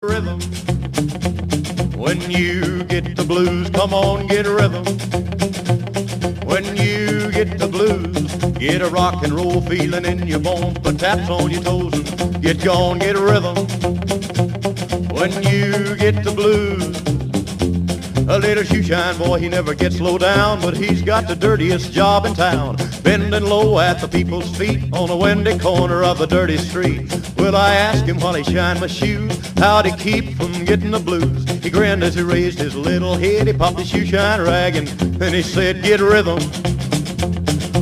Rhythm. When you get the blues, come on, get a rhythm. When you get the blues, get a rock and roll feeling in your bones. Put taps on your toes and get gone, get a rhythm. When you get the blues, a little shoeshine boy, he never gets low down, but he's got the dirtiest job in town, bending low at the people's feet on a windy corner of a dirty street. Well, I asked him while he shined my shoes, how'd he keep from getting the blues? He grinned as he raised his little head, he popped his shoeshine rag and he said, get a rhythm.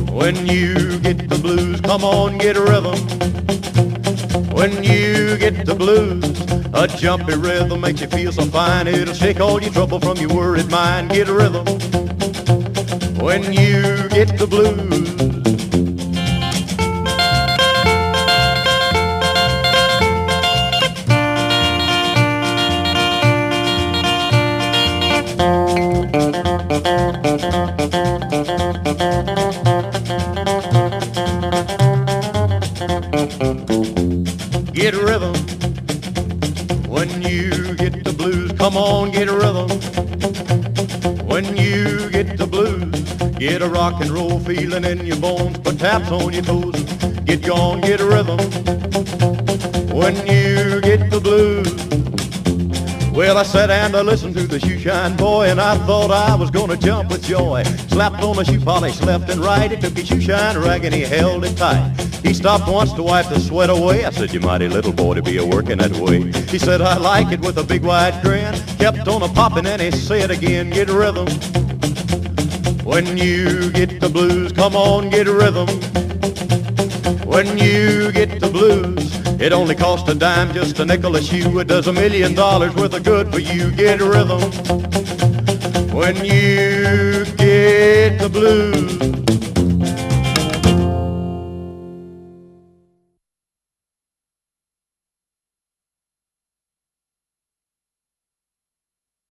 When you get the blues, come on, get a rhythm. When you get the blues, a jumpy rhythm makes you feel so fine. It'll shake all your trouble from your worried mind. Get a rhythm. When you get the blues. Get a rhythm. When you get the blues, come on, get a rhythm. When you get the blues, get a rock and roll feeling in your bones. Put taps on your toes, get gone, get a rhythm. When you get the blues. Well, I sat and I listened to the shoeshine boy, and I thought I was gonna jump with joy. Slapped on the shoe polish left and right. He took his shoeshine rag and he held it tight. He stopped once to wipe the sweat away. I said, you mighty little boy to be a-working that way. He said, I like it, with a big wide grin. Kept on a-popping and he said again, get a rhythm. When you get the blues, come on, get a rhythm. When you get the blues, it only costs a dime, just a nickel a shoe. It does $1 million worth of good for you. Get a rhythm. When you get the blues.